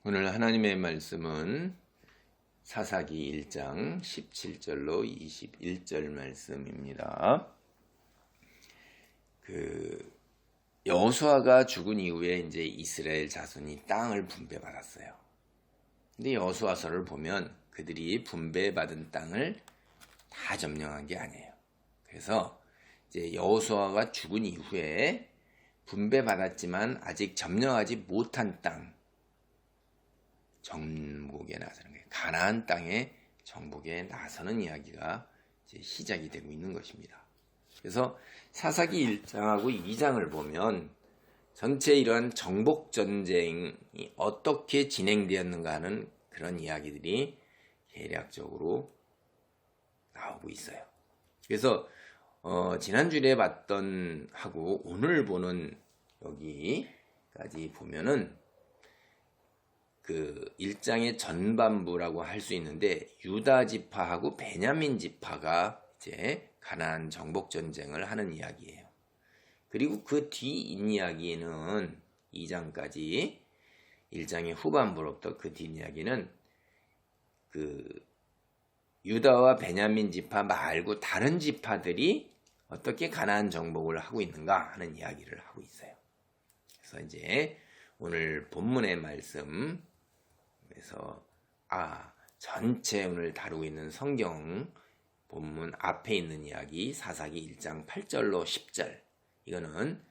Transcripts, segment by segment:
오늘 하나님의 말씀은 사사기 1장 17절로 21절 말씀입니다. 여호수아가 죽은 이후에 이제 이스라엘 자손이 땅을 분배받았어요. 근데 여호수아서를 보면 그들이 분배받은 땅을 다 점령한 게 아니에요. 그래서 이제 여호수아가 죽은 이후에 분배받았지만 아직 점령하지 못한 땅 정복에 나서는 거예요. 가나안 땅의 정복에 나서는 이야기가 이제 시작이 되고 있는 것입니다. 그래서 사사기 1장하고 2장을 보면 전체 이러한 정복 전쟁이 어떻게 진행되었는가 하는 그런 이야기들이 대략적으로 나오고 있어요. 그래서 지난주에 봤던 하고 오늘 보는 여기까지 보면은 그 1장의 전반부라고 할 수 있는데 유다 지파하고 베냐민 지파가 이제 가나안 정복 전쟁을 하는 이야기예요. 그리고 그 뒤 뒷이야기는 2장까지 1장의 후반부로부터 그 뒷이야기는 그 유다와 베냐민 지파 말고 다른 지파들이 어떻게 가나안 정복을 하고 있는가 하는 이야기를 하고 있어요. 그래서 이제 오늘 본문의 말씀 그래서 전체 오늘 다루고 있는 성경 본문 앞에 있는 이야기 사사기 1장 8절로 10절 이거는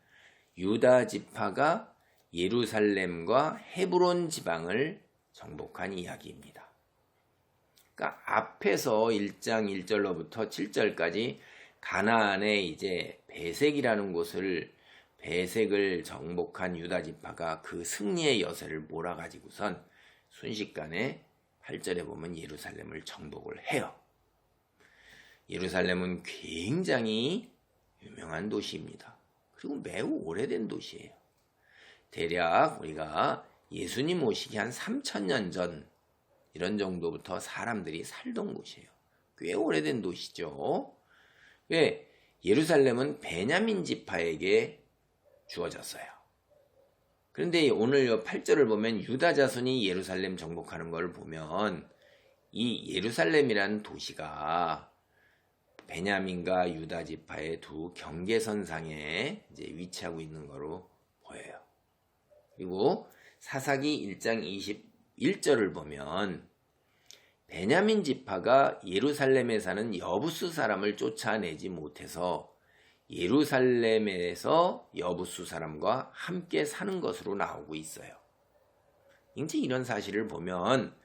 유다 지파가 예루살렘과 헤브론 지방을 정복한 이야기입니다. 그러니까 앞에서 1장 1절로부터 7절까지 가나안의 이제 베색이라는 곳을 베색을 정복한 유다 지파가 그 승리의 여세를 몰아가지고선 순식간에 8절에 보면 예루살렘을 정복을 해요. 예루살렘은 굉장히 유명한 도시입니다. 그리고 매우 오래된 도시예요. 대략 우리가 예수님 오시기 한 3000년 전 이런 정도부터 사람들이 살던 곳이에요. 꽤 오래된 도시죠. 왜? 예루살렘은 베냐민 지파에게 주어졌어요. 그런데 오늘 8절을 보면 유다 자손이 예루살렘 정복하는 걸 보면 이 예루살렘이라는 도시가 베냐민과 유다 지파의 두 경계선상에 이제 위치하고 있는 거로 보여요. 그리고 사사기 1장 21절을 보면 베냐민 지파가 예루살렘에 사는 여부수 사람을 쫓아내지 못해서 예루살렘에서 여부수 사람과 함께 사는 것으로 나오고 있어요. 이제 이런 사실을 보면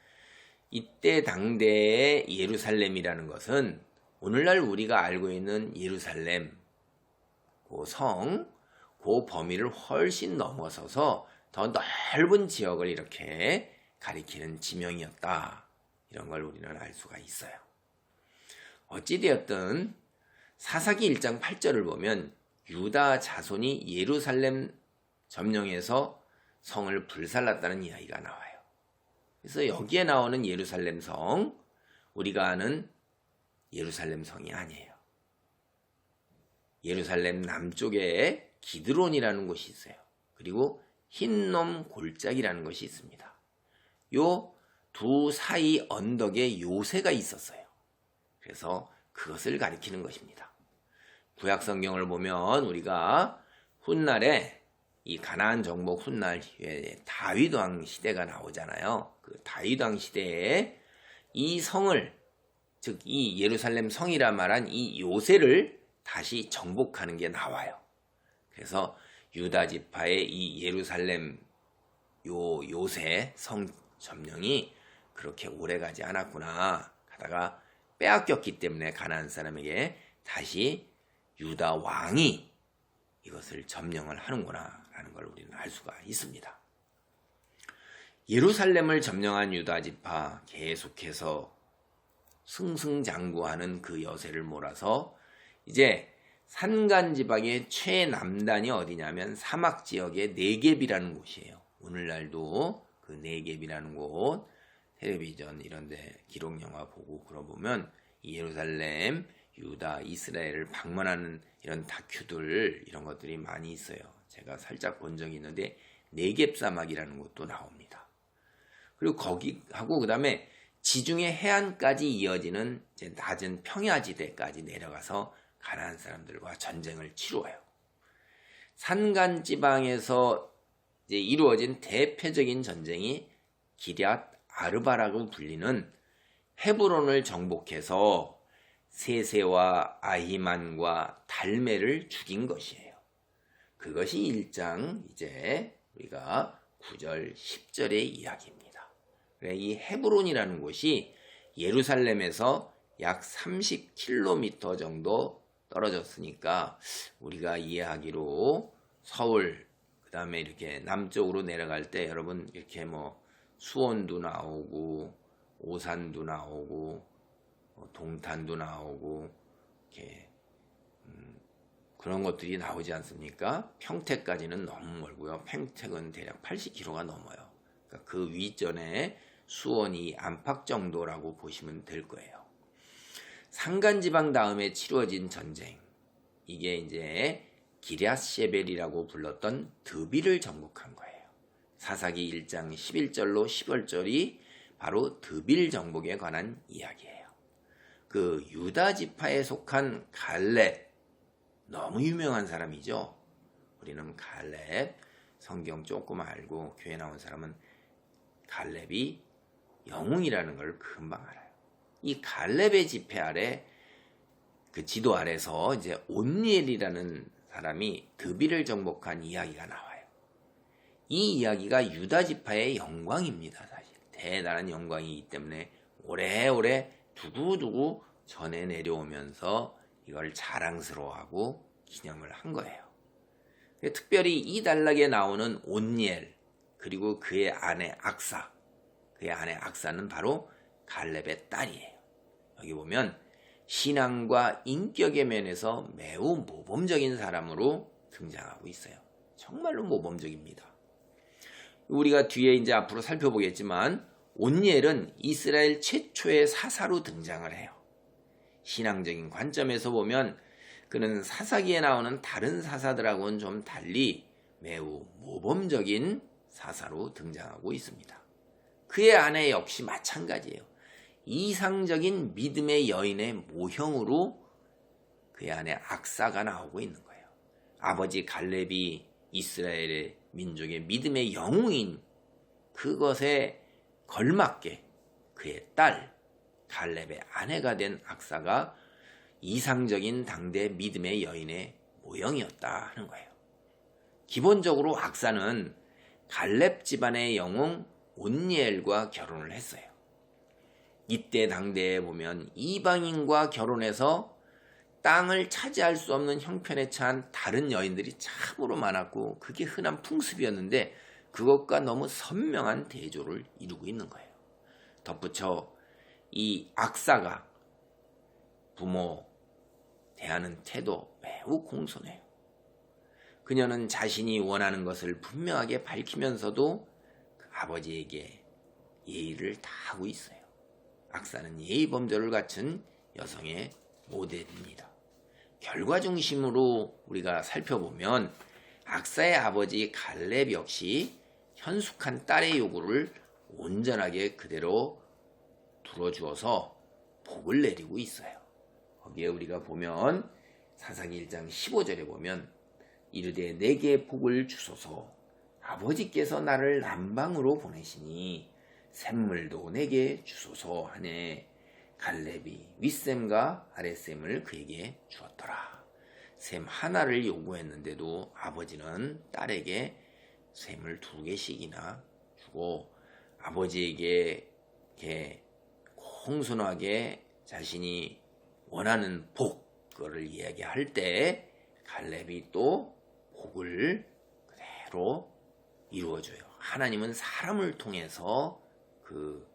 이때 당대의 예루살렘이라는 것은 오늘날 우리가 알고 있는 예루살렘, 그 성, 그 범위를 훨씬 넘어서서 더 넓은 지역을 이렇게 가리키는 지명이었다. 이런 걸 우리는 알 수가 있어요. 어찌되었든 사사기 1장 8절을 보면 유다 자손이 예루살렘 점령해서 성을 불살랐다는 이야기가 나와요. 그래서 여기에 나오는 예루살렘 성, 우리가 아는 예루살렘 성이 아니에요. 예루살렘 남쪽에 기드론이라는 곳이 있어요. 그리고 흰놈 골짜기라는 것이 있습니다. 요 두 사이 언덕에 요새가 있었어요. 그래서 그것을 가리키는 것입니다. 구약 성경을 보면 우리가 훗날에 이 가나안 정복 훗날 다윗 왕 시대가 나오잖아요. 그 다윗 왕 시대에 이 성을 즉 이 예루살렘 성이라 말한 이 요새를 다시 정복하는 게 나와요. 그래서 유다 지파의 이 예루살렘 요새 성 점령이 그렇게 오래가지 않았구나 하다가 빼앗겼기 때문에 가나안 사람에게 다시 유다 왕이 이것을 점령을 하는구나 라는 걸 우리는 알 수가 있습니다. 예루살렘을 점령한 유다 지파 계속해서 승승장구하는 그 여세를 몰아서 이제 산간지방의 최남단이 어디냐면 사막지역의 네겝이라는 곳이에요. 오늘날도 그 네겝이라는 곳 텔레비전 이런데 기록영화 보고 그러보면 예루살렘, 유다, 이스라엘을 방문하는 이런 다큐들 이런 것들이 많이 있어요. 제가 살짝 본 적이 있는데 네겝 사막이라는 곳도 나옵니다. 그리고 거기하고 그다음에 지중해 해안까지 이어지는 이제 낮은 평야지대까지 내려가서 가나안 사람들과 전쟁을 치루어요. 산간 지방에서 이제 이루어진 대표적인 전쟁이 기럇 아르바라고 불리는 헤브론을 정복해서 세세와 아히만과 달메를 죽인 것이에요. 그것이 1장 이제 우리가 9절 10절의 이야기입니다. 그래, 이 헤브론이라는 곳이 예루살렘에서 약 30km 정도 떨어졌으니까 우리가 이해하기로 서울 그 다음에 이렇게 남쪽으로 내려갈 때 여러분 이렇게 뭐 수원도 나오고 오산도 나오고 동탄도 나오고 이렇게 그런 것들이 나오지 않습니까? 평택까지는 너무 멀고요. 평택은 대략 80km가 넘어요. 그러니까 그 위전에 수원이 안팎 정도라고 보시면 될 거예요. 산간지방 다음에 치루어진 전쟁, 이게 이제 기럇셰벨이라고 불렀던 드빌을 정복한 거예요. 사사기 1장 11절로 10월절이 바로 드빌 정복에 관한 이야기예요. 그 유다 지파에 속한 갈렙, 너무 유명한 사람이죠. 우리는 갈렙, 성경 조금 알고 교회 나온 사람은 갈렙이 영웅이라는 걸 금방 알아요. 이 갈렙의 지폐 아래, 그 지도 아래서 이제 온니엘이라는 사람이 드빌을 정복한 이야기가 나와요. 이 이야기가 유다 지파의 영광입니다. 사실 대단한 영광이기 때문에 오래오래 두고두고 전해 내려오면서 이걸 자랑스러워하고 기념을 한 거예요. 특별히 이 단락에 나오는 온니엘 그리고 그의 아내 악사, 그의 아내 악사는 바로 갈렙의 딸이에요. 여기 보면 신앙과 인격의 면에서 매우 모범적인 사람으로 등장하고 있어요. 정말로 모범적입니다. 우리가 뒤에 이제 앞으로 살펴보겠지만 온니엘은 이스라엘 최초의 사사로 등장을 해요. 신앙적인 관점에서 보면 그는 사사기에 나오는 다른 사사들하고는 좀 달리 매우 모범적인 사사로 등장하고 있습니다. 그의 아내 역시 마찬가지예요. 이상적인 믿음의 여인의 모형으로 그의 아내 악사가 나오고 있는 거예요. 아버지 갈렙이 이스라엘의 민족의 믿음의 영웅인 그것에 걸맞게 그의 딸 갈렙의 아내가 된 악사가 이상적인 당대 믿음의 여인의 모형이었다 하는 거예요. 기본적으로 악사는 갈렙 집안의 영웅 온니엘과 결혼을 했어요. 이때 당대에 보면 이방인과 결혼해서 땅을 차지할 수 없는 형편에 처한 다른 여인들이 참으로 많았고 그게 흔한 풍습이었는데 그것과 너무 선명한 대조를 이루고 있는 거예요. 덧붙여 이 악사가 부모 대하는 태도 매우 공손해요. 그녀는 자신이 원하는 것을 분명하게 밝히면서도 그 아버지에게 예의를 다하고 있어요. 악사는 예의 범절을 갖춘 여성의 모델입니다. 결과 중심으로 우리가 살펴보면 악사의 아버지 갈렙 역시 현숙한 딸의 요구를 온전하게 그대로 들어주어서 복을 내리고 있어요. 거기에 우리가 보면 사사기 1장 15절에 보면 이르되 내게 복을 주소서 아버지께서 나를 남방으로 보내시니 샘물도 내게 주소서 하네. 갈렙이 윗샘과 아랫샘을 그에게 주었더라. 샘 하나를 요구했는데도 아버지는 딸에게 샘을 2개씩이나 주고 아버지에게 이렇게 공손하게 자신이 원하는 복 그거를 이야기할 때 갈렙이 또 복을 그대로 이루어줘요. 하나님은 사람을 통해서 그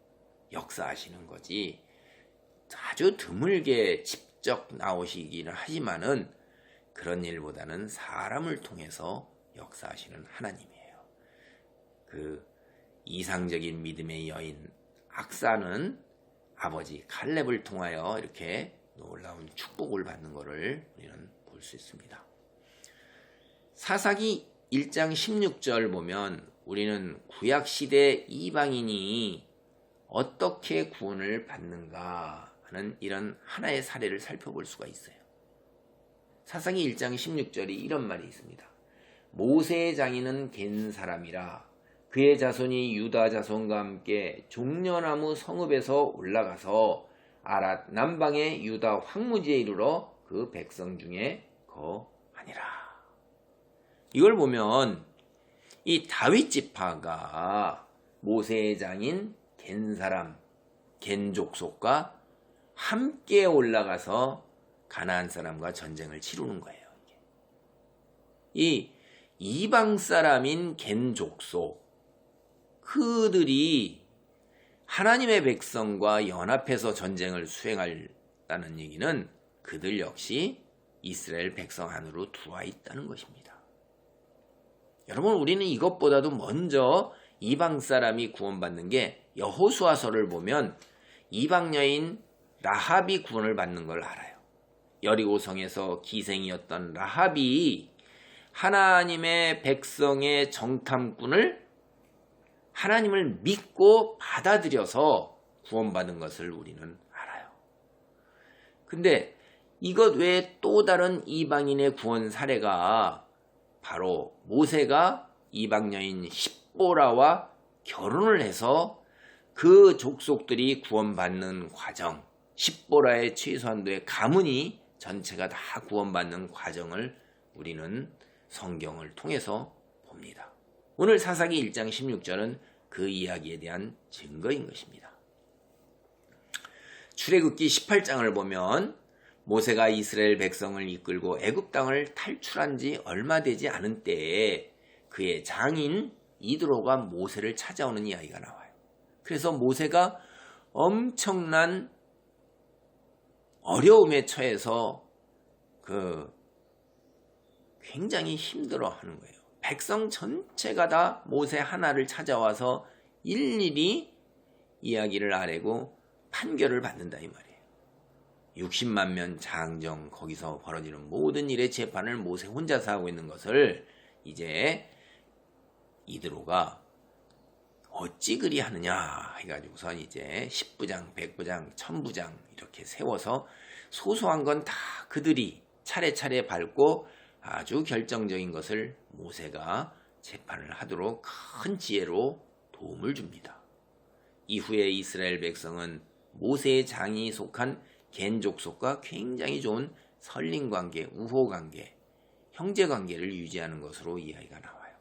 역사하시는 거지 아주 드물게 직접 나오시기는 하지만은 그런 일보다는 사람을 통해서 역사하시는 하나님이에요. 그 이상적인 믿음의 여인 악사는 아버지 갈렙을 통하여 이렇게 놀라운 축복을 받는 것을 우리는 볼 수 있습니다. 사사기 1장 16절 보면 우리는 구약시대 이방인이 어떻게 구원을 받는가 하는 이런 하나의 사례를 살펴볼 수가 있어요. 사사기 1장 16절이 이런 말이 있습니다. 모세의 장인은 겐 사람이라 그의 자손이 유다 자손과 함께 종려나무 성읍에서 올라가서 아랏 남방의 유다 황무지에 이르러 그 백성 중에 거하니라. 이걸 보면 이 다윗 지파가 모세의 장인 겐 사람, 겐 족속과 함께 올라가서 가나안 사람과 전쟁을 치르는 거예요. 이 이방 사람인 겐 족속, 그들이 하나님의 백성과 연합해서 전쟁을 수행한다는 얘기는 그들 역시 이스라엘 백성 안으로 들어와 있다는 것입니다. 여러분, 우리는 이것보다도 먼저 이방 사람이 구원받는 게 여호수아서를 보면 이방 여인 라합이 구원을 받는 걸 알아요. 여리고성에서 기생이었던 라합이 하나님의 백성의 정탐꾼을 하나님을 믿고 받아들여서 구원받은 것을 우리는 알아요. 근데 이것 외에 또 다른 이방인의 구원 사례가 바로 모세가 이방 여인 십보라와 결혼을 해서 그 족속들이 구원받는 과정, 십보라의 최소한도의 가문이 전체가 다 구원받는 과정을 우리는 성경을 통해서 봅니다. 오늘 사사기 1장 16절은 그 이야기에 대한 증거인 것입니다. 출애굽기 18장을 보면 모세가 이스라엘 백성을 이끌고 애굽 땅을 탈출한 지 얼마 되지 않은 때에 그의 장인 이드로가 모세를 찾아오는 이야기가 나와요. 그래서 모세가 엄청난 어려움에 처해서 굉장히 힘들어하는 거예요. 백성 전체가 다 모세 하나를 찾아와서 일일이 이야기를 아뢰고 판결을 받는다 이 말이에요. 60만 명 장정 거기서 벌어지는 모든 일의 재판을 모세 혼자서 하고 있는 것을 이제 이드로가 어찌 그리 하느냐 해가지고선 이제 10부장, 100부장, 1000부장 이렇게 세워서 소소한 건 다 그들이 차례차례 밟고 아주 결정적인 것을 모세가 재판을 하도록 큰 지혜로 도움을 줍니다. 이후에 이스라엘 백성은 모세의 장이 속한 겐 족속과 굉장히 좋은 선린관계, 우호관계, 형제관계를 유지하는 것으로 이야기가 나와요.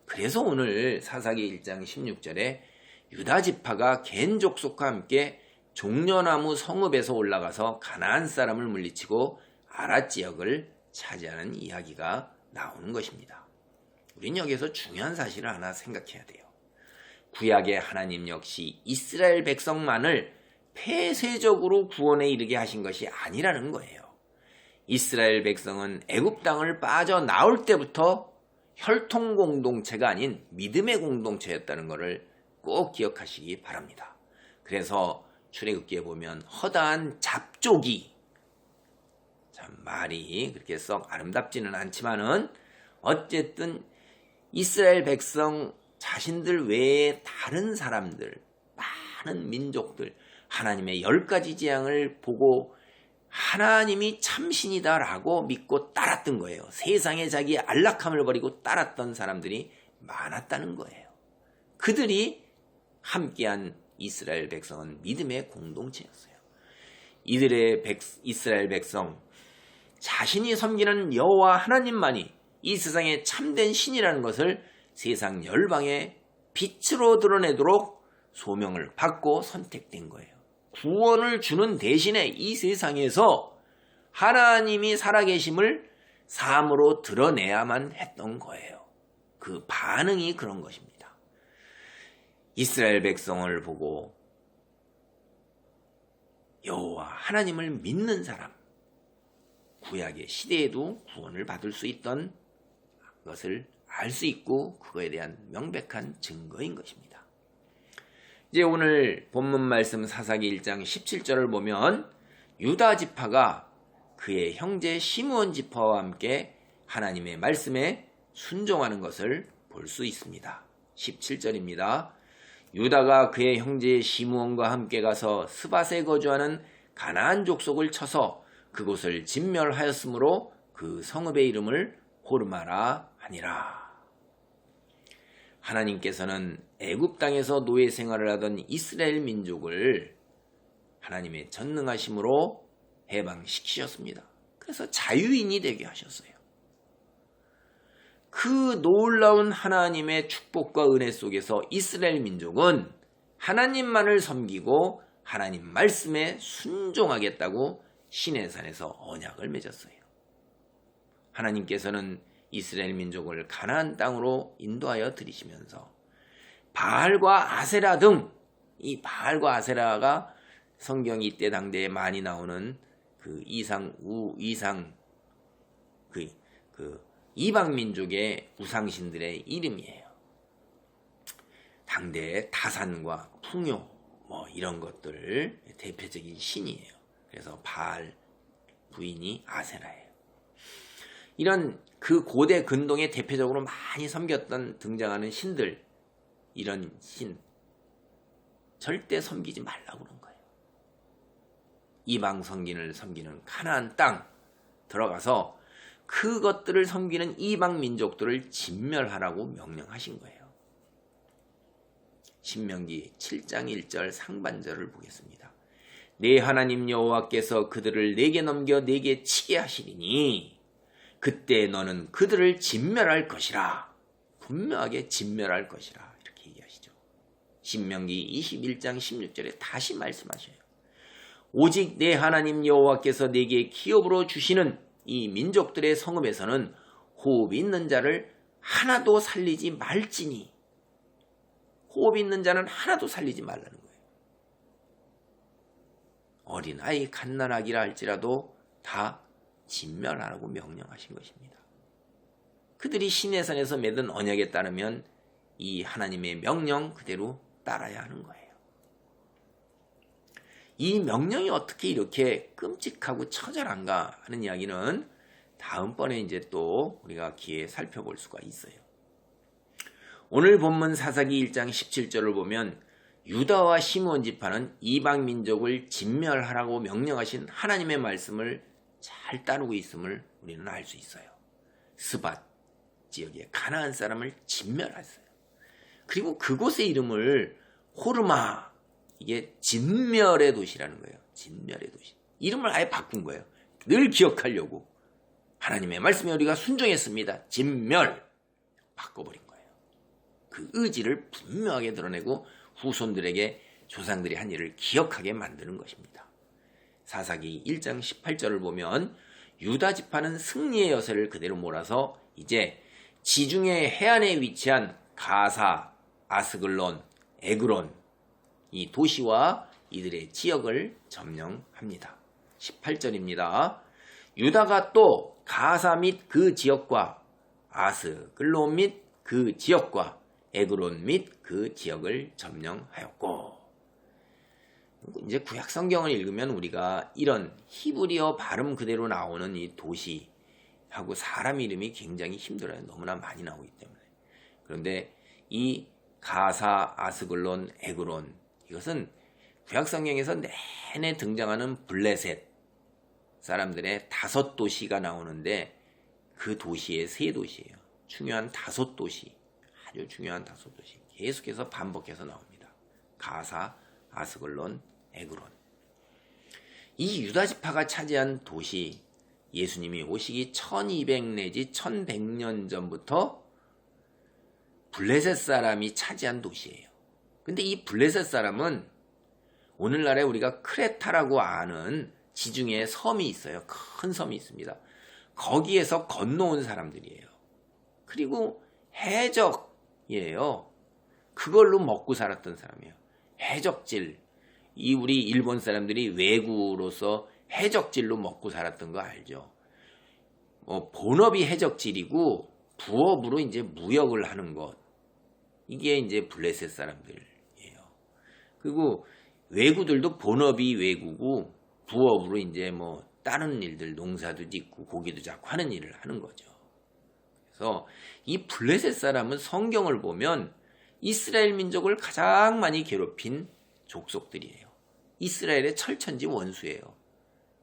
그래서 오늘 사사기 1장 16절에 유다 지파가 겐 족속과 함께 종려나무 성읍에서 올라가서 가나안 사람을 물리치고 아랏 지역을 차지하는 이야기가 나오는 것입니다. 우린 여기서 중요한 사실을 하나 생각해야 돼요. 구약의 하나님 역시 이스라엘 백성만을 폐쇄적으로 구원에 이르게 하신 것이 아니라는 거예요. 이스라엘 백성은 애굽 땅을 빠져나올 때부터 혈통 공동체가 아닌 믿음의 공동체였다는 것을 꼭 기억하시기 바랍니다. 그래서 출애굽기에 보면 허다한 잡족이, 참 말이 그렇게 썩 아름답지는 않지만은 어쨌든 이스라엘 백성 자신들 외에 다른 사람들, 많은 민족들, 하나님의 10가지 재앙을 보고 하나님이 참신이다라고 믿고 따랐던 거예요. 세상에 자기의 안락함을 버리고 따랐던 사람들이 많았다는 거예요. 그들이 함께한 이스라엘 백성은 믿음의 공동체였어요. 이스라엘 백성 자신이 섬기는 여호와 하나님만이 이 세상의 참된 신이라는 것을 세상 열방의 빛으로 드러내도록 소명을 받고 선택된 거예요. 구원을 주는 대신에 이 세상에서 하나님이 살아계심을 삶으로 드러내야만 했던 거예요. 그 반응이 그런 것입니다. 이스라엘 백성을 보고 여호와 하나님을 믿는 사람, 구약의 시대에도 구원을 받을 수 있던 것을 알 수 있고 그거에 대한 명백한 증거인 것입니다. 이제 오늘 본문 말씀 사사기 1장 17절을 보면 유다 지파가 그의 형제 시므온 지파와 함께 하나님의 말씀에 순종하는 것을 볼 수 있습니다. 17절입니다. 유다가 그의 형제 시므온과 함께 가서 스밧에 거주하는 가나안 족속을 쳐서 그곳을 진멸하였으므로 그 성읍의 이름을 호르마라 하니라. 하나님께서는 애굽 땅에서 노예 생활을 하던 이스라엘 민족을 하나님의 전능하심으로 해방시키셨습니다. 그래서 자유인이 되게 하셨어요. 그 놀라운 하나님의 축복과 은혜 속에서 이스라엘 민족은 하나님만을 섬기고 하나님 말씀에 순종하겠다고 시내산에서 언약을 맺었어요. 하나님께서는 이스라엘 민족을 가나안 땅으로 인도하여 들이시면서 바알과 아세라 등 이 바알과 아세라가 성경이 이때 당대에 많이 나오는 그 이방 민족의 우상신들의 이름이에요. 당대의 다산과 풍요 이런 것들 대표적인 신이에요. 그래서 바알 부인이 아세라예요. 이런 그 고대 근동에 대표적으로 많이 섬겼던 등장하는 신들, 이런 신 절대 섬기지 말라고 그런 거예요. 이방 성긴을 섬기는 가나안 땅 들어가서 그것들을 섬기는 이방 민족들을 진멸하라고 명령하신 거예요. 신명기 7장 1절 상반절을 보겠습니다. 내 하나님 여호와께서 그들을 내게 넘겨 내게 치게 하시리니 그때 너는 그들을 진멸할 것이라. 분명하게 진멸할 것이라 이렇게 얘기하시죠. 신명기 21장 16절에 다시 말씀하셔요. 오직 내 하나님 여호와께서 내게 기업으로 주시는 이 민족들의 성읍에서는 호흡이 있는 자를 하나도 살리지 말지니. 호흡이 있는 자는 하나도 살리지 말라는 거예요. 어린아이 갓난아기라 할지라도 다 진멸하라고 명령하신 것입니다. 그들이 시내산에서 맺은 언약에 따르면 이 하나님의 명령 그대로 따라야 하는 거예요. 이 명령이 어떻게 이렇게 끔찍하고 처절한가 하는 이야기는 다음번에 이제 또 우리가 기회에 살펴볼 수가 있어요. 오늘 본문 사사기 1장 17절을 보면 유다와 시므온 지파는 이방 민족을 진멸하라고 명령하신 하나님의 말씀을 잘 따르고 있음을 우리는 알 수 있어요. 스밧 지역의 가나안 사람을 진멸했어요. 그리고 그곳의 이름을 호르마, 이게 진멸의 도시라는 거예요. 진멸의 도시. 이름을 아예 바꾼 거예요. 늘 기억하려고. 하나님의 말씀에 우리가 순종했습니다. 진멸. 바꿔버린 거예요. 그 의지를 분명하게 드러내고 후손들에게 조상들이 한 일을 기억하게 만드는 것입니다. 사사기 1장 18절을 보면 유다 지파는 승리의 여세를 그대로 몰아서 이제 지중해 해안에 위치한 가사, 아스글론, 에그론 이 도시와 이들의 지역을 점령합니다. 18절입니다. 유다가 또 가사 및 그 지역과 아스글론 및 그 지역과 에그론 및 그 지역을 점령하였고. 이제 구약 성경을 읽으면 우리가 이런 히브리어 발음 그대로 나오는 이 도시하고 사람 이름이 굉장히 힘들어요. 너무나 많이 나오기 때문에. 그런데 이 가사, 아스글론, 에그론 이것은 구약 성경에서 내내 등장하는 블레셋 사람들의 5도시가 나오는데 그 도시의 3도시예요. 중요한 5도시, 아주 중요한 5도시 계속해서 반복해서 나옵니다. 가사, 아스글론, 에그론. 이 유다 지파가 차지한 도시, 예수님이 오시기 1200 내지 1100년 전부터 블레셋 사람이 차지한 도시예요. 근데 이 블레셋 사람은 오늘날에 우리가 크레타라고 아는 지중해에 섬이 있어요. 큰 섬이 있습니다. 거기에서 건너온 사람들이에요. 그리고 해적이에요. 그걸로 먹고 살았던 사람이에요. 해적질. 이 우리 일본 사람들이 외구로서 해적질로 먹고 살았던 거 알죠? 본업이 해적질이고 부업으로 이제 무역을 하는 것. 이게 이제 블레셋 사람들이에요. 그리고 외구들도 본업이 외구고 부업으로 이제 다른 일들 농사도 짓고 고기도 잡고 하는 일을 하는 거죠. 그래서 이 블레셋 사람은 성경을 보면 이스라엘 민족을 가장 많이 괴롭힌 족속들이에요. 이스라엘의 철천지 원수예요.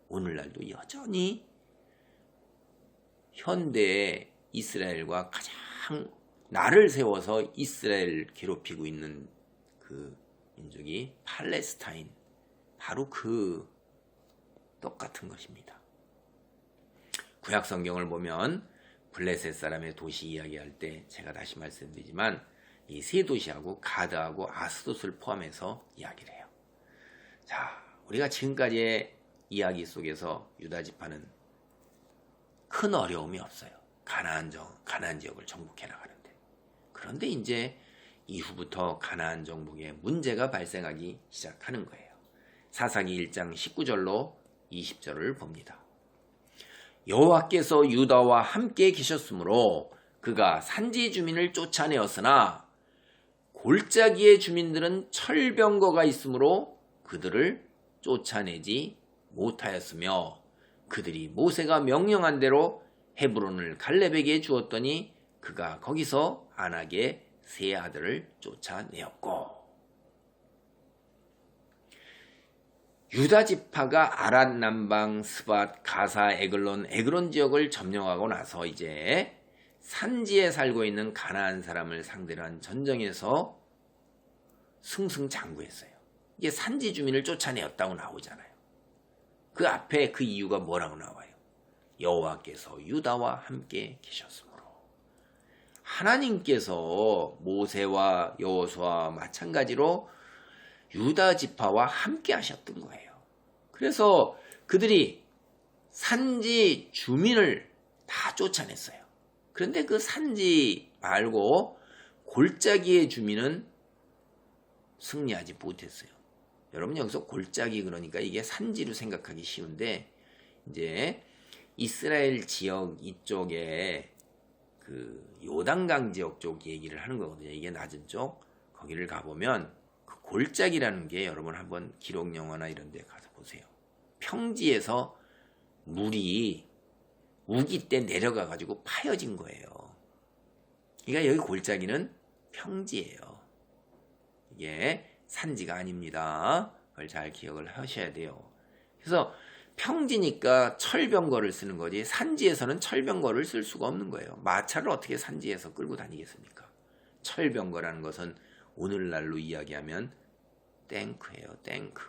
오늘날도 여전히 현대의 이스라엘과 가장 나를 세워서 이스라엘 괴롭히고 있는 그 민족이 팔레스타인, 바로 그 똑같은 것입니다. 구약 성경을 보면 블레셋 사람의 도시 이야기할 때 제가 다시 말씀드리지만 이 세 도시하고 가드하고 아스돗을 포함해서 이야기를 해요. 자, 우리가 지금까지의 이야기 속에서 유다 지파는 큰 어려움이 없어요. 가나안 지역을 정복해 나가는데. 그런데 이제 이후부터 가나안 정복에 문제가 발생하기 시작하는 거예요. 사사기 1장 19절로 20절을 봅니다. 여호와께서 유다와 함께 계셨으므로 그가 산지 주민을 쫓아내었으나 골짜기의 주민들은 철병거가 있으므로 그들을 쫓아내지 못하였으며 그들이 모세가 명령한 대로 헤브론을 갈렙에게 주었더니 그가 거기서 안악의 세 아들을 쫓아내었고, 유다 지파가 아랏 남방 스밧 가사 에글론 지역을 점령하고 나서 이제 산지에 살고 있는 가나안 사람을 상대로 한 전쟁에서 승승장구했어요. 이게 산지 주민을 쫓아내었다고 나오잖아요. 그 앞에 그 이유가 뭐라고 나와요? 여호와께서 유다와 함께 계셨으므로. 하나님께서 모세와 여호수아와 마찬가지로 유다 지파와 함께 하셨던 거예요. 그래서 그들이 산지 주민을 다 쫓아냈어요. 그런데 그 산지 말고 골짜기의 주민은 승리하지 못했어요. 여러분, 여기서 골짜기 그러니까 이게 산지로 생각하기 쉬운데, 이제 이스라엘 지역 이쪽에 그 요단강 지역 쪽 얘기를 하는 거거든요. 이게 낮은 쪽. 거기를 가보면 그 골짜기라는 게, 여러분 한번 기록 영화나 이런 데 가서 보세요. 평지에서 물이 우기 때 내려가 가지고 파여진 거예요. 그러니까 여기 골짜기는 평지예요. 이게 산지가 아닙니다. 그걸 잘 기억을 하셔야 돼요. 그래서 평지니까 철병거를 쓰는 거지, 산지에서는 철병거를 쓸 수가 없는 거예요. 마차를 어떻게 산지에서 끌고 다니겠습니까? 철병거라는 것은 오늘날로 이야기하면 탱크예요. 탱크.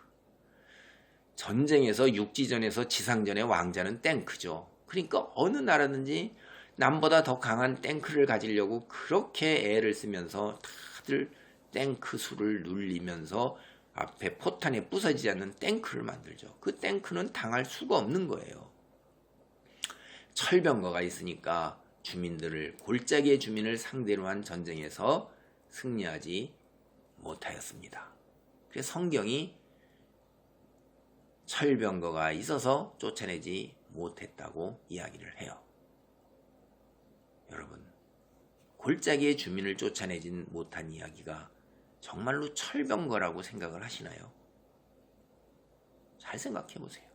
전쟁에서 육지전에서 지상전의 왕자는 탱크죠. 그러니까 어느 나라든지 남보다 더 강한 탱크를 가지려고 그렇게 애를 쓰면서 다들 탱크 수를 눌리면서 앞에 포탄에 부서지지 않는 탱크를 만들죠. 그 탱크는 당할 수가 없는 거예요. 철병거가 있으니까 주민들을, 골짜기의 주민을 상대로 한 전쟁에서 승리하지 못하였습니다. 그래서 성경이 철병거가 있어서 쫓아내지 못했다고 이야기를 해요. 여러분, 골짜기의 주민을 쫓아내지 못한 이야기가 정말로 철병거라고 생각을 하시나요? 잘 생각해 보세요.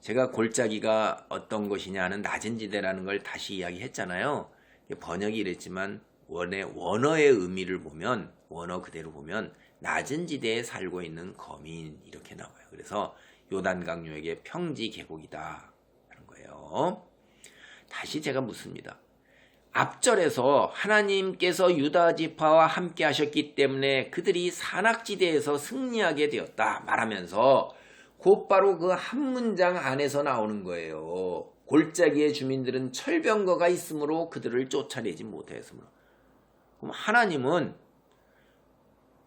제가 골짜기가 어떤 것이냐는 낮은 지대라는 걸 다시 이야기했잖아요. 번역이 이랬지만 원어의 의미를 보면, 원어 그대로 보면 낮은 지대에 살고 있는 거민, 이렇게 나와요. 그래서 요단강요에게 평지 계곡이다 하는 거예요. 다시 제가 묻습니다. 앞절에서 하나님께서 유다 지파와 함께 하셨기 때문에 그들이 산악지대에서 승리하게 되었다 말하면서 곧바로 그 한 문장 안에서 나오는 거예요. 골짜기의 주민들은 철병거가 있으므로 그들을 쫓아내지 못하였으므로. 그럼 하나님은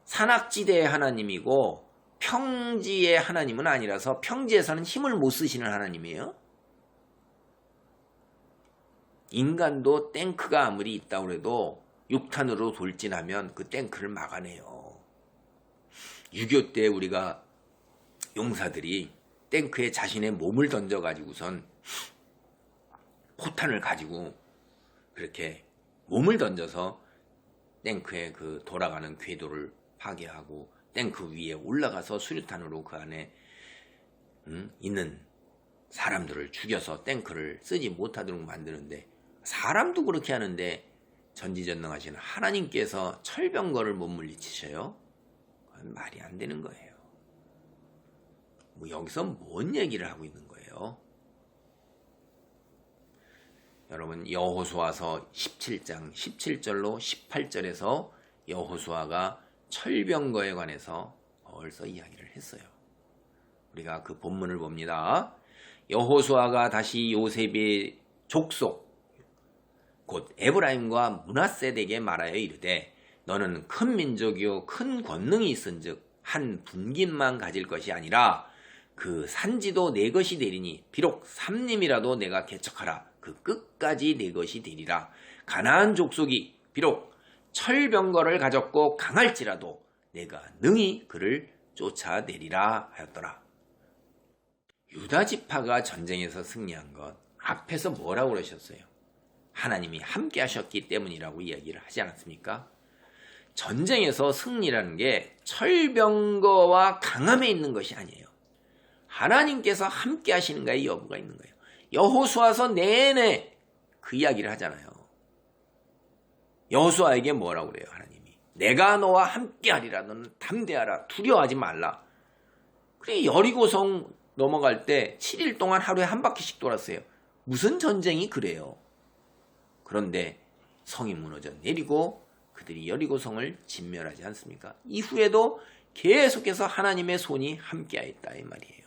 산악지대의 하나님이고 평지의 하나님은 아니라서 평지에서는 힘을 못 쓰시는 하나님이에요. 인간도 탱크가 아무리 있다고 해도 6탄으로 돌진하면 그 탱크를 막아내요. 6.25 때 우리가 용사들이 탱크에 자신의 몸을 던져가지고선 포탄을 가지고 그렇게 몸을 던져서 탱크의 그 돌아가는 궤도를 파괴하고 탱크 위에 올라가서 수류탄으로 그 안에 있는 사람들을 죽여서 탱크를 쓰지 못하도록 만드는데, 사람도 그렇게 하는데 전지전능하신 하나님께서 철병거를 못 물리치셔요? 그건 말이 안 되는 거예요. 뭐 여기서 뭔 얘기를 하고 있는 거예요? 여러분 여호수아서 17장 17절로 18절에서 여호수아가 철병거에 관해서 벌써 이야기를 했어요. 우리가 그 본문을 봅니다. 여호수아가 다시 요셉의 족속 곧 에브라임과 므낫세에게 말하여 이르되 너는 큰 민족이요 큰 권능이 있은즉 한 분깃만 가질 것이 아니라 그 산지도 내 것이 되리니 비록 삼림이라도 내가 개척하라 그 끝까지 내 것이 되리라. 가나안 족속이 비록 철병거를 가졌고 강할지라도 내가 능히 그를 쫓아내리라 하였더라. 유다 지파가 전쟁에서 승리한 것 앞에서 뭐라고 그러셨어요? 하나님이 함께 하셨기 때문이라고 이야기를 하지 않았습니까? 전쟁에서 승리라는 게 철병거와 강함에 있는 것이 아니에요. 하나님께서 함께 하시는가의 여부가 있는 거예요. 여호수아서 내내 그 이야기를 하잖아요. 여호수아에게 뭐라고 그래요? 하나님이 내가 너와 함께 하리라. 너는 담대하라. 두려워하지 말라. 그래 여리고성 넘어갈 때 7일 동안 하루에 한 바퀴씩 돌았어요. 무슨 전쟁이 그래요? 그런데 성이 무너져 내리고 그들이 여리고성을 진멸하지 않습니까? 이후에도 계속해서 하나님의 손이 함께하였다 이 말이에요.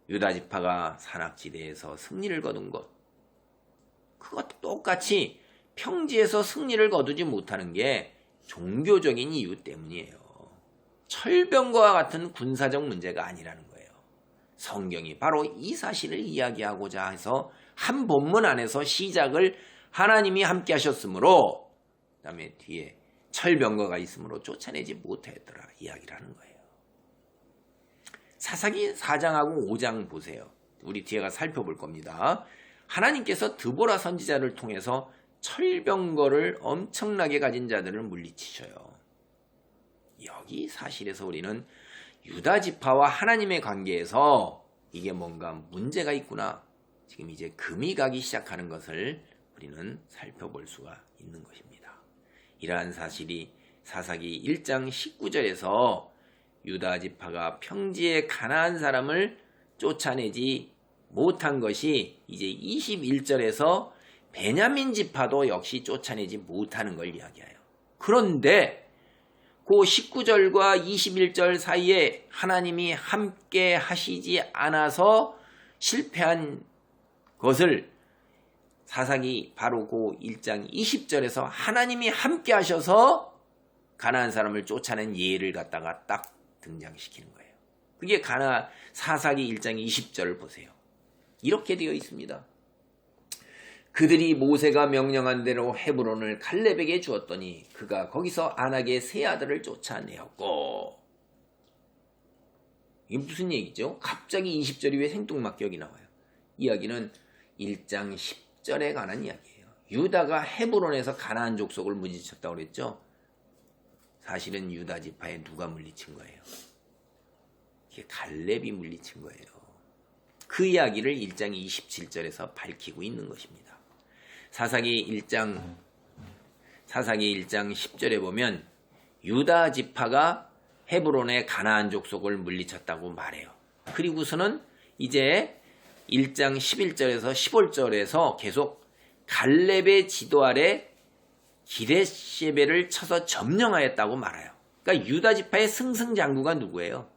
유다 지파가 산악지대에서 승리를 거둔 것, 그것도 똑같이 평지에서 승리를 거두지 못하는 게 종교적인 이유 때문이에요. 철병거와 같은 군사적 문제가 아니라는 거예요. 성경이 바로 이 사실을 이야기하고자 해서 한 본문 안에서 시작을 하나님이 함께 하셨으므로 그 다음에 뒤에 철병거가 있으므로 쫓아내지 못하였더라 이야기를 하는 거예요. 사사기 4장하고 5장 보세요. 우리 뒤에가 살펴볼 겁니다. 하나님께서 드보라 선지자를 통해서 철병거를 엄청나게 가진 자들을 물리치셔요. 여기 사실에서 우리는 유다 지파와 하나님의 관계에서 이게 뭔가 문제가 있구나. 지금 이제 금이 가기 시작하는 것을 우리는 살펴볼 수가 있는 것입니다. 이러한 사실이 사사기 1장 19절에서 유다 지파가 평지의 가나안 사람을 쫓아내지 못한 것이 이제 21절에서 베냐민 지파도 역시 쫓아내지 못하는 걸 이야기해요. 그런데 그 19절과 21절 사이에 하나님이 함께 하시지 않아서 실패한 것을 사사기 바로 그 1장 20절에서 하나님이 함께 하셔서 가나안 사람을 쫓아낸 예를 갖다가 딱 등장시키는 거예요. 그게 사사기 1장 20절을 보세요. 이렇게 되어 있습니다. 그들이 모세가 명령한 대로 헤브론을 갈렙에게 주었더니 그가 거기서 안악의 세 아들을 쫓아내었고. 이게 무슨 얘기죠? 갑자기 20절이 왜 생뚱맞게 여기 나와요? 이야기는 1장 10절에 관한 이야기예요. 유다가 헤브론에서 가나안 족속을 물리쳤다고 그랬죠? 사실은 유다 지파에 누가 물리친 거예요? 이게 갈렙이 물리친 거예요. 그 이야기를 1장 27절에서 밝히고 있는 것입니다. 사사기 1장 10절에 보면 유다 지파가 헤브론의 가나안 족속을 물리쳤다고 말해요. 그리고서는 이제 1장 11절에서 15절에서 계속 갈렙의 지도 아래 기레셰벨을 쳐서 점령하였다고 말해요. 그러니까 유다 지파의 승승장구가 누구예요?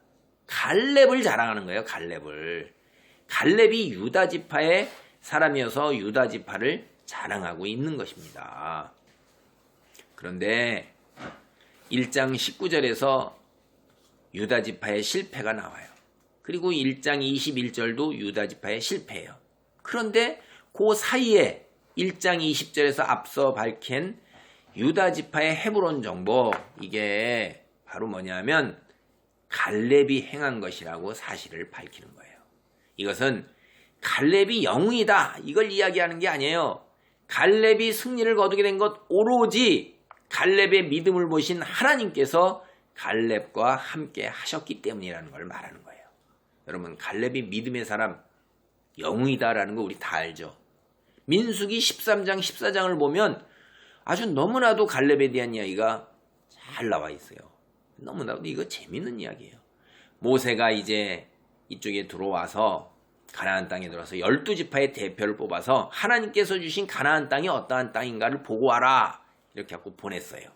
갈렙을 자랑하는 거예요. 갈렙이 유다 지파의 사람이어서 유다 지파를 자랑하고 있는 것입니다. 그런데 1장 19절에서 유다 지파의 실패가 나와요. 그리고 1장 21절도 유다 지파의 실패예요. 그런데 그 사이에 1장 20절에서 앞서 밝힌 유다 지파의 헤브론 정복, 이게 바로 뭐냐면 갈렙이 행한 것이라고 사실을 밝히는 거예요. 이것은 갈렙이 영웅이다, 이걸 이야기하는 게 아니에요. 갈렙이 승리를 거두게 된 것 오로지 갈렙의 믿음을 보신 하나님께서 갈렙과 함께 하셨기 때문이라는 걸 말하는 거예요. 여러분, 갈렙이 믿음의 사람, 영웅이다라는 거 우리 다 알죠. 민수기 13장, 14장을 보면 아주 너무나도 갈렙에 대한 이야기가 잘 나와 있어요. 너무나도 이거 재밌는 이야기예요. 모세가 이제 이쪽에 들어와서 가나안 땅에 들어와서 12지파의 대표를 뽑아서 하나님께서 주신 가나안 땅이 어떠한 땅인가를 보고 와라. 이렇게 하고 보냈어요.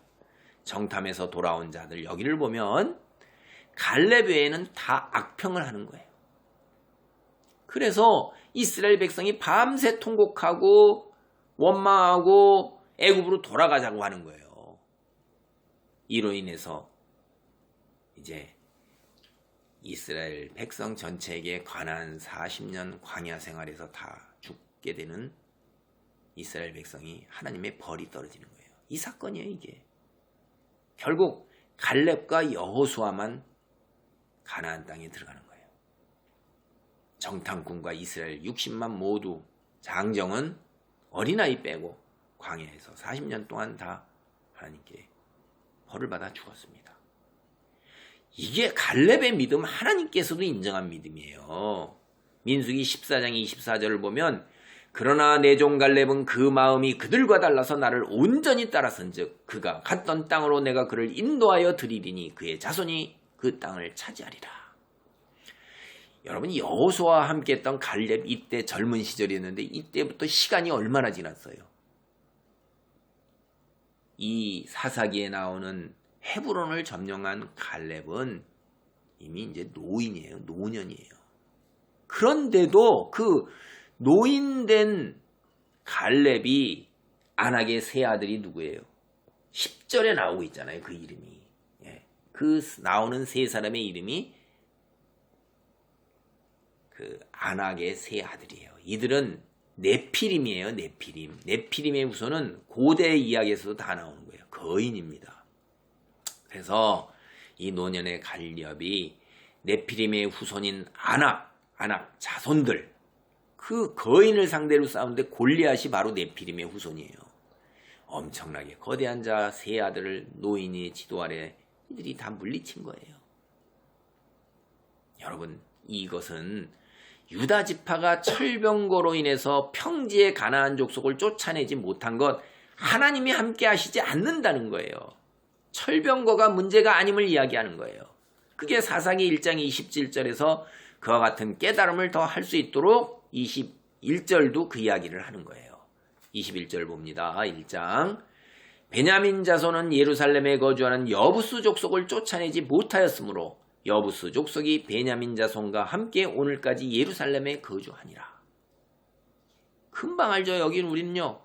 정탐에서 돌아온 자들 여기를 보면 갈렙 외에는 다 악평을 하는 거예요. 그래서 이스라엘 백성이 밤새 통곡하고 원망하고 애굽으로 돌아가자고 하는 거예요. 이로 인해서 이제 이스라엘 백성 전체에게 가나안 40년 광야 생활에서 다 죽게 되는 이스라엘 백성이 하나님의 벌이 떨어지는 거예요. 이 사건이에요, 이게. 결국 갈렙과 여호수아만 가나안 땅에 들어가는 거예요. 정탐꾼과 이스라엘 60만 모두 장정은 어린아이 빼고 광야에서 40년 동안 다 하나님께 벌을 받아 죽었습니다. 이게 갈렙의 믿음, 하나님께서도 인정한 믿음이에요. 민수기 14장 24절을 보면 그러나 내 종 갈렙은 그 마음이 그들과 달라서 나를 온전히 따라선즉 그가 갔던 땅으로 내가 그를 인도하여 드리리니 그의 자손이 그 땅을 차지하리라. 여러분, 여호수아와 함께했던 갈렙 이때 젊은 시절이었는데 이때부터 시간이 얼마나 지났어요? 이 사사기에 나오는 헤브론을 점령한 갈렙은 이미 이제 노인이에요. 노년이에요. 그런데도 그 노인된 갈렙이 아낙의 세 아들이 누구예요? 10절에 나오고 있잖아요. 그 이름이. 그 나오는 세 사람의 이름이 그 아낙의 세 아들이에요. 이들은 네피림이에요. 네피림. 네피림의 후손은 고대 이야기에서도 다 나오는 거예요. 거인입니다. 그래서 이 노년의 갈렙이 네피림의 후손인 아낙 자손들, 그 거인을 상대로 싸우는데 골리앗이 바로 네피림의 후손이에요. 엄청나게 거대한 자 세 아들을 노인의 지도 아래 이들이 다 물리친 거예요. 여러분, 이것은 유다 지파가 철병거로 인해서 평지의 가나안 족속을 쫓아내지 못한 것, 하나님이 함께 하시지 않는다는 거예요. 철병거가 문제가 아님을 이야기하는 거예요. 그게 사사기 1장 27절에서 그와 같은 깨달음을 더 할 수 있도록 21절도 그 이야기를 하는 거예요. 21절 봅니다. 1장. 베냐민 자손은 예루살렘에 거주하는 여부스 족속을 쫓아내지 못하였으므로 여부스 족속이 베냐민 자손과 함께 오늘까지 예루살렘에 거주하니라. 금방 알죠? 여기는 우리는요.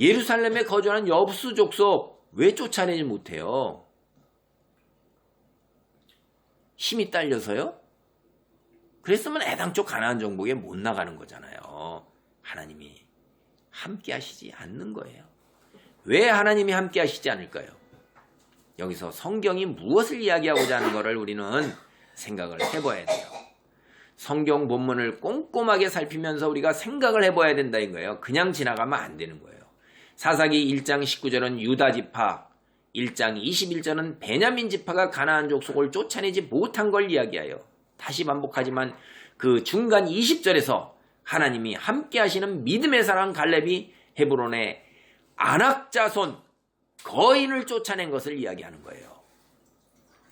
예루살렘에 거주하는 여부스 족속 왜 쫓아내지 못해요? 힘이 딸려서요? 그랬으면 애당초 가나안 정복에 못 나가는 거잖아요. 하나님이 함께 하시지 않는 거예요. 왜 하나님이 함께 하시지 않을까요? 여기서 성경이 무엇을 이야기하고자 하는 것을 우리는 생각을 해봐야 돼요. 성경 본문을 꼼꼼하게 살피면서 우리가 생각을 해봐야 된다는 거예요. 그냥 지나가면 안 되는 거예요. 사사기 1장 19절은 유다 지파, 1장 21절은 베냐민 지파가 가나안 족속을 쫓아내지 못한 걸 이야기하여 다시 반복하지만 그 중간 20절에서 하나님이 함께 하시는 믿음의 사람 갈렙이 헤브론의 아낙 자손 거인을 쫓아낸 것을 이야기하는 거예요.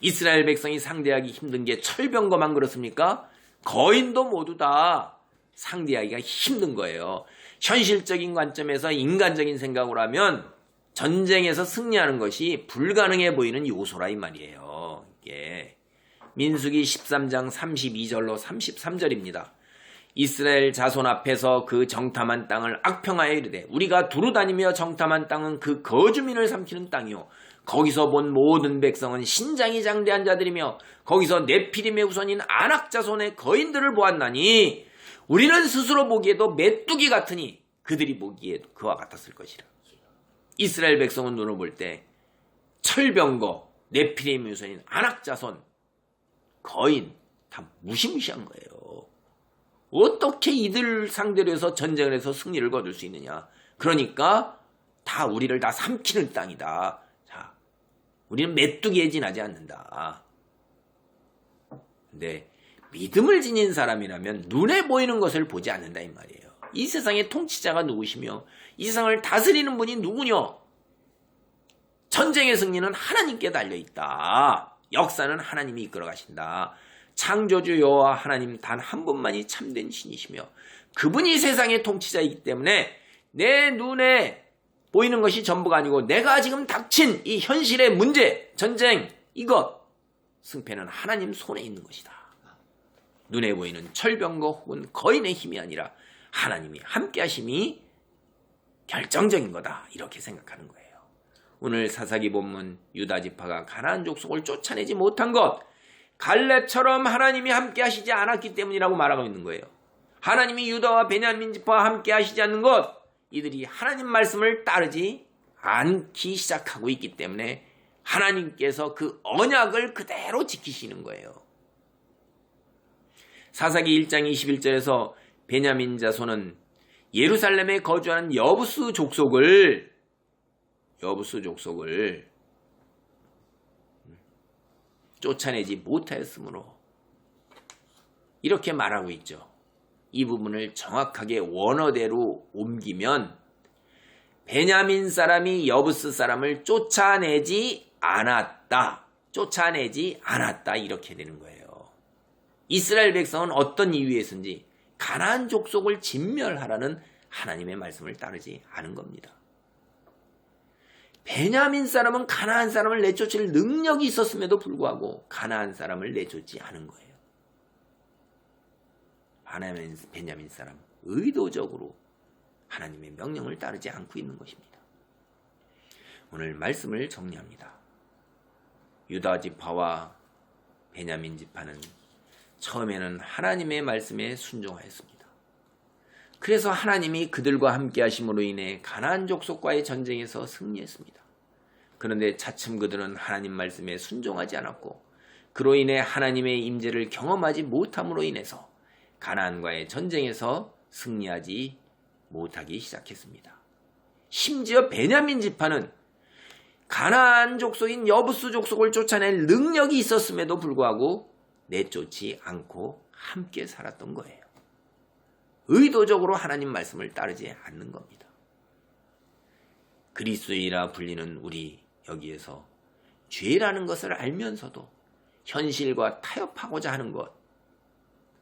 이스라엘 백성이 상대하기 힘든 게 철병거만 그렇습니까? 거인도 모두 다 상대하기가 힘든 거예요. 현실적인 관점에서 인간적인 생각으로 하면 전쟁에서 승리하는 것이 불가능해 보이는 요소라 이 말이에요. 이게 민수기 13장 32절로 33절입니다. 이스라엘 자손 앞에서 그 정탐한 땅을 악평하여 이르되 우리가 두루 다니며 정탐한 땅은 그 거주민을 삼키는 땅이요 거기서 본 모든 백성은 신장이 장대한 자들이며 거기서 네피림의 후손인 아낙 자손의 거인들을 보았나니 우리는 스스로 보기에도 메뚜기 같으니 그들이 보기에도 그와 같았을 것이라. 이스라엘 백성은 눈을 볼 때 철병거, 네피림의 후손인 아낙 자손, 거인 다 무시무시한 거예요. 어떻게 이들 상대로 해서 전쟁을 해서 승리를 거둘 수 있느냐. 그러니까 다 우리를 다 삼키는 땅이다. 자, 우리는 메뚜기에 지나지 않는다. 근데 믿음을 지닌 사람이라면 눈에 보이는 것을 보지 않는다 이 말이에요. 이 세상의 통치자가 누구시며 이 세상을 다스리는 분이 누구냐? 전쟁의 승리는 하나님께 달려있다. 역사는 하나님이 이끌어 가신다. 창조주 여호와 하나님 단 한 분만이 참된 신이시며 그분이 세상의 통치자이기 때문에 내 눈에 보이는 것이 전부가 아니고 내가 지금 닥친 이 현실의 문제, 전쟁, 이것 승패는 하나님 손에 있는 것이다. 눈에 보이는 철병거 혹은 거인의 힘이 아니라 하나님이 함께 하심이 결정적인 거다. 이렇게 생각하는 거예요. 오늘 사사기 본문 유다 지파가 가나안 족속을 쫓아내지 못한 것, 갈렙처럼 하나님이 함께 하시지 않았기 때문이라고 말하고 있는 거예요. 하나님이 유다와 베냐민 지파와 함께 하시지 않는 것, 이들이 하나님 말씀을 따르지 않기 시작하고 있기 때문에 하나님께서 그 언약을 그대로 지키시는 거예요. 사사기 1장 21절에서 베냐민 자손은 예루살렘에 거주하는 여부스 족속을 쫓아내지 못하였으므로 이렇게 말하고 있죠. 이 부분을 정확하게 원어대로 옮기면 베냐민 사람이 여부스 사람을 쫓아내지 않았다 이렇게 되는 거예요. 이스라엘 백성은 어떤 이유에서인지 가나안 족속을 진멸하라는 하나님의 말씀을 따르지 않은 겁니다. 베냐민 사람은 가나안 사람을 내쫓을 능력이 있었음에도 불구하고 가나안 사람을 내쫓지 않은 거예요. 베냐민 사람 의도적으로 하나님의 명령을 따르지 않고 있는 것입니다. 오늘 말씀을 정리합니다. 유다 지파와 베냐민 지파는 처음에는 하나님의 말씀에 순종하였습니다. 그래서 하나님이 그들과 함께 하심으로 인해 가나안 족속과의 전쟁에서 승리했습니다. 그런데 차츰 그들은 하나님 말씀에 순종하지 않았고 그로 인해 하나님의 임재를 경험하지 못함으로 인해서 가나안과의 전쟁에서 승리하지 못하기 시작했습니다. 심지어 베냐민 지파는 가나안 족속인 여부스 족속을 쫓아낼 능력이 있었음에도 불구하고 내쫓지 않고 함께 살았던 거예요. 의도적으로 하나님 말씀을 따르지 않는 겁니다. 그리스도인이라 불리는 우리 여기에서 죄라는 것을 알면서도 현실과 타협하고자 하는 것,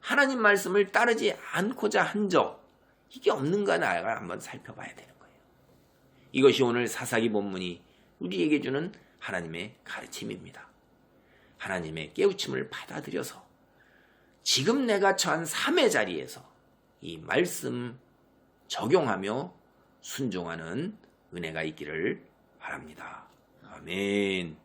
하나님 말씀을 따르지 않고자 한 적, 이게 없는가 나가 한번 살펴봐야 되는 거예요. 이것이 오늘 사사기 본문이 우리에게 주는 하나님의 가르침입니다. 하나님의 깨우침을 받아들여서 지금 내가 처한 삶의 자리에서 이 말씀 적용하며 순종하는 은혜가 있기를 바랍니다. 아멘.